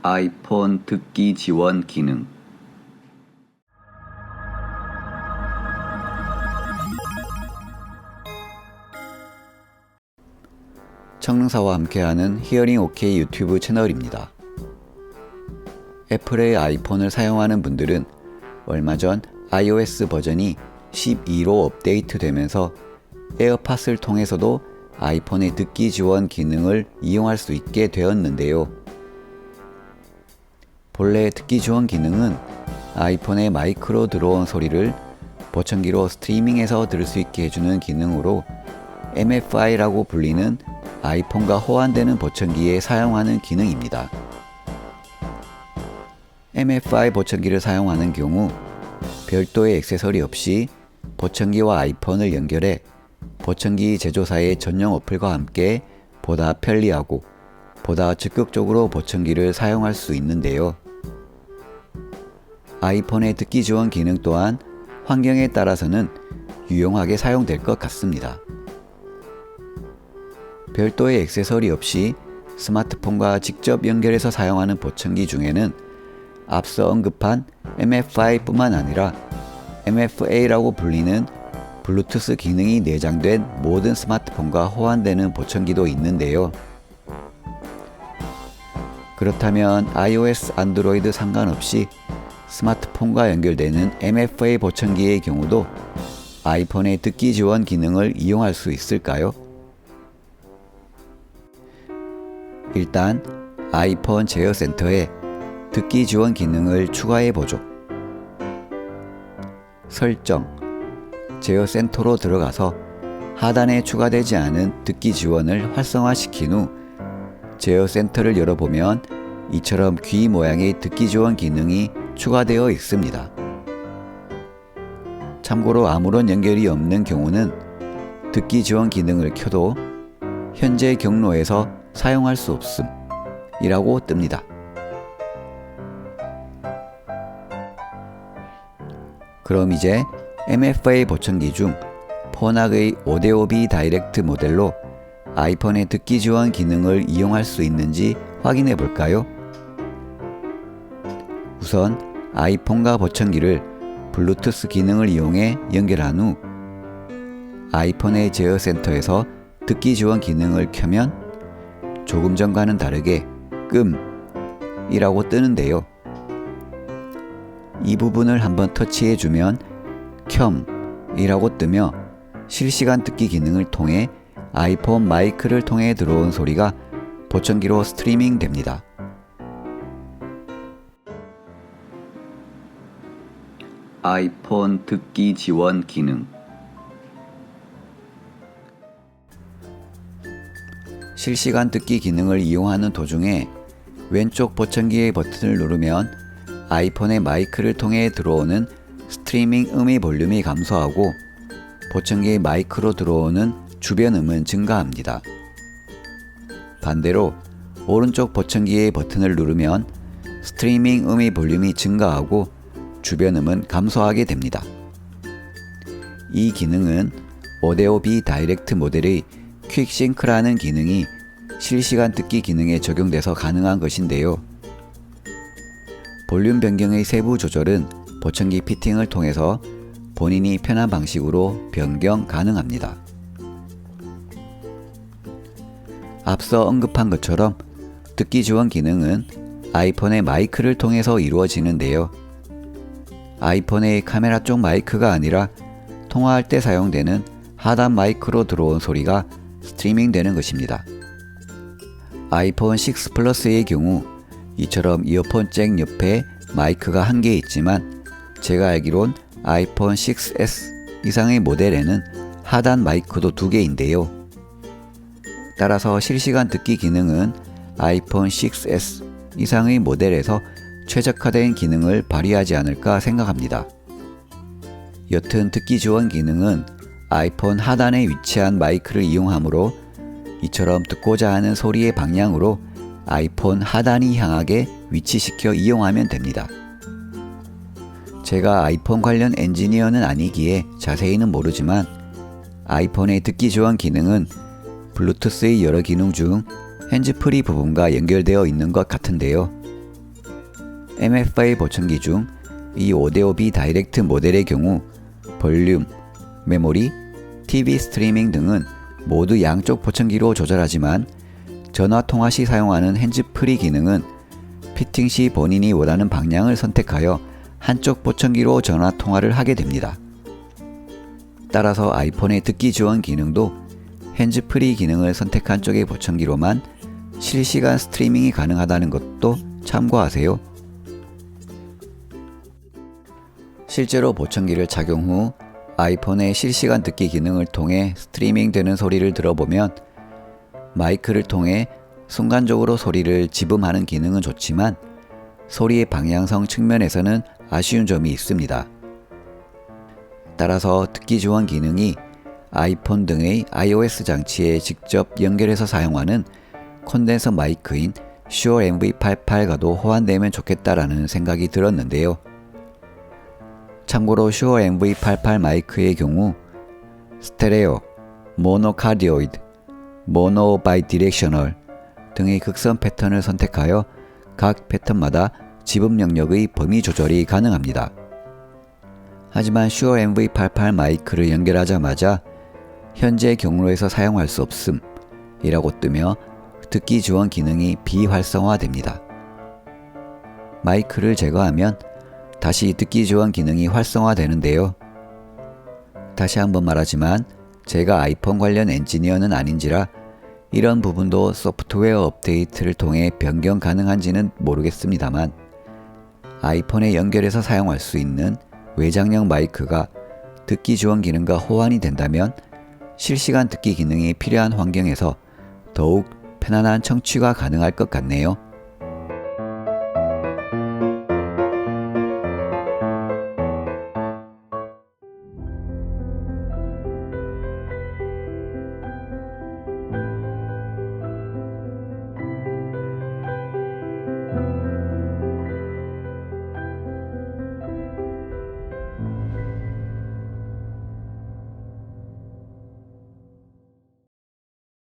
아이폰 듣기 지원 기능. 청능사와 함께하는 히어링 OK 유튜브 채널입니다. 애플의 아이폰을 사용하는 분들은 얼마 전 iOS 버전이 12로 업데이트되면서 에어팟을 통해서도 아이폰의 듣기 지원 기능을 이용할 수 있게 되었는데요. 본래 듣기 지원 기능은 아이폰의 마이크로 들어온 소리를 보청기로 스트리밍해서 들을 수 있게 해주는 기능으로 MFI라고 불리는 아이폰과 호환되는 보청기에 사용하는 기능입니다. MFI 보청기를 사용하는 경우 별도의 액세서리 없이 보청기와 아이폰을 연결해 보청기 제조사의 전용 어플과 함께 보다 편리하고 보다 적극적으로 보청기를 사용할 수 있는데요. 아이폰의 듣기 지원 기능 또한 환경에 따라서는 유용하게 사용될 것 같습니다. 별도의 액세서리 없이 스마트폰과 직접 연결해서 사용하는 보청기 중에는 앞서 언급한 MFI뿐만 아니라 MFA라고 불리는 블루투스 기능이 내장된 모든 스마트폰과 호환되는 보청기도 있는데요. 그렇다면 iOS, 안드로이드 상관없이 스마트폰과 연결되는 MFA 보청기의 경우도 아이폰의 듣기 지원 기능을 이용할 수 있을까요? 일단 아이폰 제어 센터에 듣기 지원 기능을 추가해 보죠. 설정, 제어 센터로 들어가서 하단에 추가되지 않은 듣기 지원을 활성화시킨 후 제어 센터를 열어보면 이처럼 귀 모양의 듣기 지원 기능이 추가되어 있습니다. 참고로 아무런 연결이 없는 경우는 듣기 지원 기능을 켜도 현재 경로에서 사용할 수 없음 이라고 뜹니다. 그럼 이제 MFA 보청기 중 포낙의 오데오비 다이렉트 모델로 아이폰의 듣기 지원 기능을 이용할 수 있는지 확인해 볼까요? 우선 아이폰과 보청기를 블루투스 기능을 이용해 연결한 후 아이폰의 제어 센터에서 듣기 지원 기능을 켜면 조금 전과는 다르게 이라고 뜨는데요. 이 부분을 한번 터치해주면 이라고 뜨며 실시간 듣기 기능을 통해 아이폰 마이크를 통해 들어온 소리가 보청기로 스트리밍 됩니다. 아이폰 듣기 지원 기능. 실시간 듣기 기능을 이용하는 도중에 왼쪽 보청기의 버튼을 누르면 아이폰의 마이크를 통해 들어오는 스트리밍 음의 볼륨이 감소하고 보청기의 마이크로 들어오는 주변 음은 증가합니다. 반대로 오른쪽 보청기의 버튼을 누르면 스트리밍 음의 볼륨이 증가하고 주변 음은 감소하게 됩니다. 이 기능은 오데오비 다이렉트 모델의 퀵싱크라는 기능이 실시간 듣기 기능에 적용돼서 가능한 것인데요. 볼륨 변경의 세부 조절은 보청기 피팅을 통해서 본인이 편한 방식으로 변경 가능합니다. 앞서 언급한 것처럼 듣기 지원 기능은 아이폰의 마이크를 통해서 이루어지는데요. 아이폰의 카메라 쪽 마이크가 아니라 통화할 때 사용되는 하단 마이크로 들어온 소리가 스트리밍 되는 것입니다. 아이폰 6 플러스의 경우 이처럼 이어폰 잭 옆에 마이크가 한 개 있지만 제가 알기론 아이폰 6s 이상의 모델에는 하단 마이크도 2개인데요. 따라서 실시간 듣기 기능은 아이폰 6s 이상의 모델에서 최적화된 기능을 발휘하지 않을까 생각합니다. 여튼 듣기 지원 기능은 아이폰 하단에 위치한 마이크를 이용하므로 이처럼 듣고자 하는 소리의 방향으로 아이폰 하단이 향하게 위치시켜 이용하면 됩니다. 제가 아이폰 관련 엔지니어는 아니기에 자세히는 모르지만 아이폰의 듣기 지원 기능은 블루투스의 여러 기능 중 핸즈프리 부분과 연결되어 있는 것 같은데요. MFI 보청기 중 이 5대5B 다이렉트 모델의 경우 볼륨, 메모리, TV 스트리밍 등은 모두 양쪽 보청기로 조절하지만 전화 통화 시 사용하는 핸즈프리 기능은 피팅 시 본인이 원하는 방향을 선택하여 한쪽 보청기로 전화 통화를 하게 됩니다. 따라서 아이폰의 듣기 지원 기능도 핸즈프리 기능을 선택한 쪽의 보청기로만 실시간 스트리밍이 가능하다는 것도 참고하세요. 실제로 보청기를 착용 후 아이폰의 실시간 듣기 기능을 통해 스트리밍 되는 소리를 들어보면 마이크를 통해 순간적으로 소리를 지음하는 기능은 좋지만 소리의 방향성 측면에서는 아쉬운 점이 있습니다. 따라서 듣기 지원 기능이 아이폰 등의 iOS 장치에 직접 연결해서 사용하는 콘덴서 마이크인 슈어 MV88과도 호환되면 좋겠다라는 생각이 들었는데요. 참고로 슈어 MV88 마이크의 경우 스테레오, 모노카디오이드, 모노 바이디렉셔널 등의 극선 패턴을 선택하여 각 패턴마다 지분 영역의 범위 조절이 가능합니다. 하지만 슈어 MV88 마이크를 연결하자마자 현재 경로에서 사용할 수 없음 이라고 뜨며 듣기 지원 기능이 비활성화됩니다. 마이크를 제거하면 다시 듣기 지원 기능이 활성화되는데요. 다시 한번 말하지만 제가 아이폰 관련 엔지니어는 아닌지라 이런 부분도 소프트웨어 업데이트를 통해 변경 가능한지는 모르겠습니다만 아이폰에 연결해서 사용할 수 있는 외장형 마이크가 듣기 지원 기능과 호환이 된다면 실시간 듣기 기능이 필요한 환경에서 더욱 편안한 청취가 가능할 것 같네요.